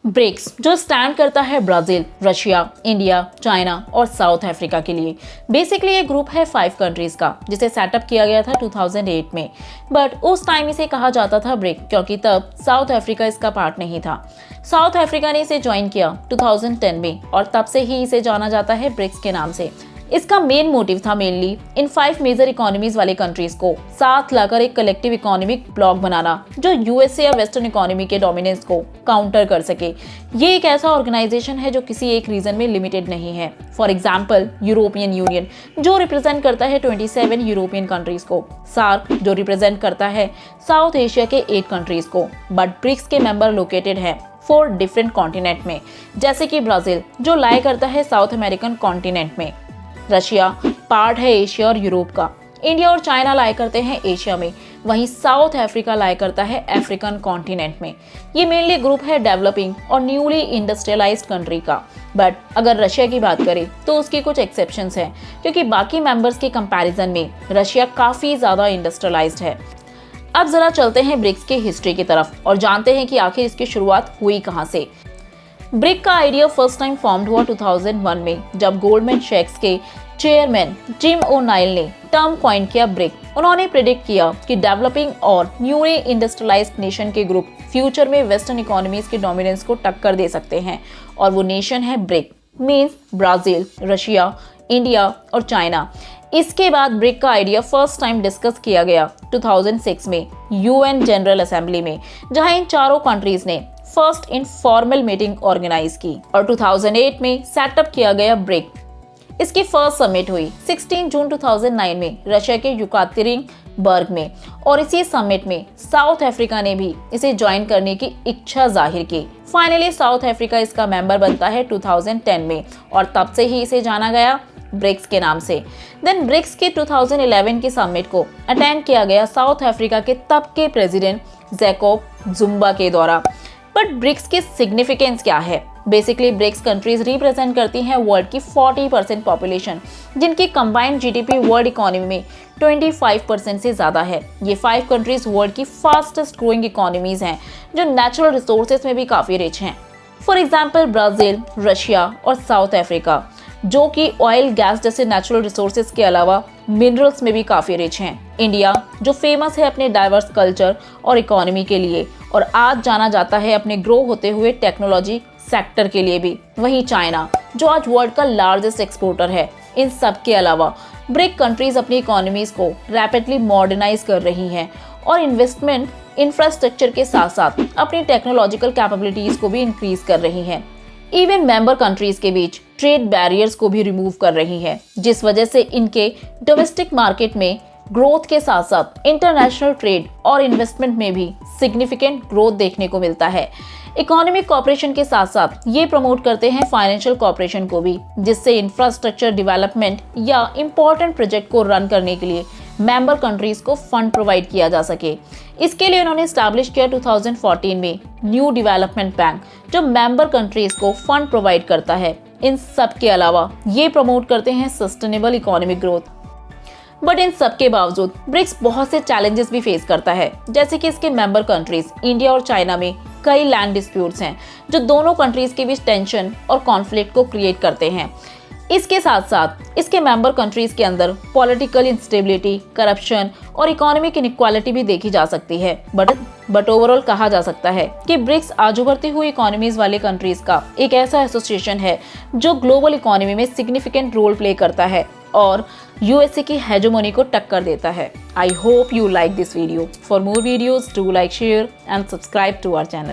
BRICS जो stand करता है ब्राजील, रशिया, इंडिया, चाइना और साउथ अफ्रीका के लिए। बेसिकली ये ग्रुप है 5 कंट्रीज का, जिसे सेटअप किया गया था 2008 में। बट उस टाइम इसे कहा जाता था ब्रिक, क्योंकि तब साउथ अफ्रीका इसका पार्ट नहीं था। साउथ अफ्रीका ने इसे ज्वाइन किया 2010 में और तब से ही इसे जाना जाता है ब्रिक्स के नाम से। इसका मेन मोटिव था मेनली इन 5 मेजर इकोनॉमीज वाले कंट्रीज को साथ लाकर एक कलेक्टिव इकोनॉमिक ब्लॉक बनाना, जो यूएसए या वेस्टर्न इकोनॉमी के डोमिनेंस को काउंटर कर सके। ये एक ऐसा ऑर्गेनाइजेशन है जो किसी एक रीजन में लिमिटेड नहीं है। फॉर एग्जाम्पल यूरोपियन यूनियन जो रिप्रेजेंट करता है 27 यूरोपियन कंट्रीज को, सार्क जो रिप्रेजेंट करता है साउथ एशिया के 8 कंट्रीज को। बट ब्रिक्स के मेंबर लोकेटेड है 4 डिफरेंट कॉन्टिनेंट में, जैसे कि ब्राजील जो लाई करता है साउथ अमेरिकन कॉन्टिनेंट में, रशिया पार्ट है एशिया और यूरोप का, इंडिया और चाइना लाई करते हैं एशिया में, वहीं साउथ अफ्रीका लाई करता है अफ्रीकन कॉन्टिनेंट में। ये मेनली ग्रुप है डेवलपिंग और न्यूली इंडस्ट्रियलाइज्ड कंट्री का। बट अगर रशिया की बात करें तो उसकी कुछ एक्सेप्शंस हैं, क्योंकि बाकी मेंबर्स के कंपैरिजन में रशिया काफी ज्यादा इंडस्ट्रियलाइज्ड है। अब जरा चलते हैं ब्रिक्स की हिस्ट्री की तरफ और जानते हैं कि आखिर इसकी शुरुआत हुई कहां से। ब्रिक का आइडिया फर्स्ट टाइम फॉर्म्ड हुआ 2001 में, जब गोल्डमैन सैक्स के चेयरमैन जिम ओ'नाइल ने टर्म कॉइन किया ब्रिक। उन्होंने प्रेडिक्ट किया कि डेवलपिंग और न्यूली इंडस्ट्रियलाइज्ड नेशन के ग्रुप फ्यूचर में वेस्टर्न इकोनॉमीज के डोमिनेंस को टक्कर दे सकते हैं, और वो नेशन है brick, means Brazil, Russia, India और चाइना। इसके बाद ब्रिक का आइडिया फर्स्ट टाइम डिस्कस किया गया 2006 में यूएन जनरल असेंबली में, जहां इन चारों कंट्रीज ने फर्स्ट इनफॉर्मल मीटिंग ऑर्गेनाइज की और 2008 में सेटअप किया गया ब्रिक। इसकी फर्स्ट समिट हुई 16 जून 2009 में रशिया के युकातेरिनबर्ग में, और इसी समिट में साउथ अफ्रीका ने भी इसे ज्वाइन करने की इच्छा जाहिर की। फाइनली साउथ अफ्रीका इसका मेंबर बनता है 2010 में, और तब से ही इसे जाना गया ब्रिक्स के नाम से। देन ब्रिक्स के 2011 की समिट को अटेंड किया गया साउथ अफ्रीका के तब के प्रेसिडेंट जैकब जुम्बा के द्वारा। बट ब्रिक्स की सिग्निफिकेंस क्या है? बेसिकली ब्रिक्स कंट्रीज रिप्रेजेंट करती हैं वर्ल्ड की 40% पॉपुलेशन, जिनकी कंबाइंड जीडीपी वर्ल्ड इकोनॉमी में 25% से ज्यादा है। ये 5 कंट्रीज वर्ल्ड की फास्टेस्ट ग्रोइंग इकोनॉमीज हैं, जो नेचुरल रिसोर्सेज में भी काफी रिच हैं। फॉर एग्जाम्पल ब्राजील, रशिया और साउथ अफ्रीका, जो कि ऑयल, गैस जैसे नेचुरल रिसोर्सेज के अलावा मिनरल्स में भी काफी रिच हैं। इंडिया जो फेमस है अपने डाइवर्स कल्चर और इकोनॉमी के लिए, और आज जाना जाता है अपने ग्रो होते हुए टेक्नोलॉजी सेक्टर के लिए भी। वहीं चाइना जो आज वर्ल्ड का लार्जेस्ट एक्सपोर्टर है। इन सब के अलावा ब्रिक कंट्रीज अपनी इकोनॉमीज को रैपिडली मॉडर्नाइज कर रही हैं और इन्वेस्टमेंट इंफ्रास्ट्रक्चर के साथ साथ अपनी टेक्नोलॉजिकल कैपेबिलिटीज को भी इंक्रीज कर रही हैं। इवन मेंबर कंट्रीज के बीच ट्रेड बैरियर्स को भी रिमूव कर रही है, जिस वजह से इनके डोमेस्टिक मार्केट में ग्रोथ के साथ साथ इंटरनेशनल ट्रेड और इन्वेस्टमेंट में भी सिग्निफिकेंट ग्रोथ देखने को मिलता है। इकोनॉमिक कॉपरेशन के साथ साथ ये प्रमोट करते हैं फाइनेंशियल कॉपरेशन को भी, जिससे इंफ्रास्ट्रक्चर डेवलपमेंट या इंपॉर्टेंट प्रोजेक्ट को रन करने के लिए मेंबर कंट्रीज को फंड प्रोवाइड किया जा सके। इसके लिए उन्होंने स्टैब्लिश किया 2014 में न्यू डेवलपमेंट बैंक, जो मेंबर कंट्रीज को फंड प्रोवाइड करता है। इन सब के अलावा ये प्रमोट करते हैं sustainable economic growth. But in सब के बावजूद ब्रिक्स बहुत से चैलेंजेस भी फेस करता है, जैसे कि इसके मेंबर कंट्रीज इंडिया और चाइना में कई लैंड डिस्प्यूट्स हैं, जो दोनों कंट्रीज के बीच टेंशन और कॉन्फ्लिक्ट को क्रिएट करते हैं। इसके साथ साथ इसके मेंबर कंट्रीज के अंदर पॉलिटिकल इंस्टेबिलिटी, करप्शन और इकोनॉमिक इनइक्वालिटी भी देखी जा सकती है। बट ओवरऑल कहा जा सकता है कि ब्रिक्स आज उभरती हुई इकोनॉमीज वाले कंट्रीज का एक ऐसा एसोसिएशन है जो ग्लोबल इकोनॉमी में सिग्निफिकेंट रोल प्ले करता है और यूएसए की हेजेमोनी को टक्कर देता है। I hope you like this video. For more videos do like, share and subscribe to our channel.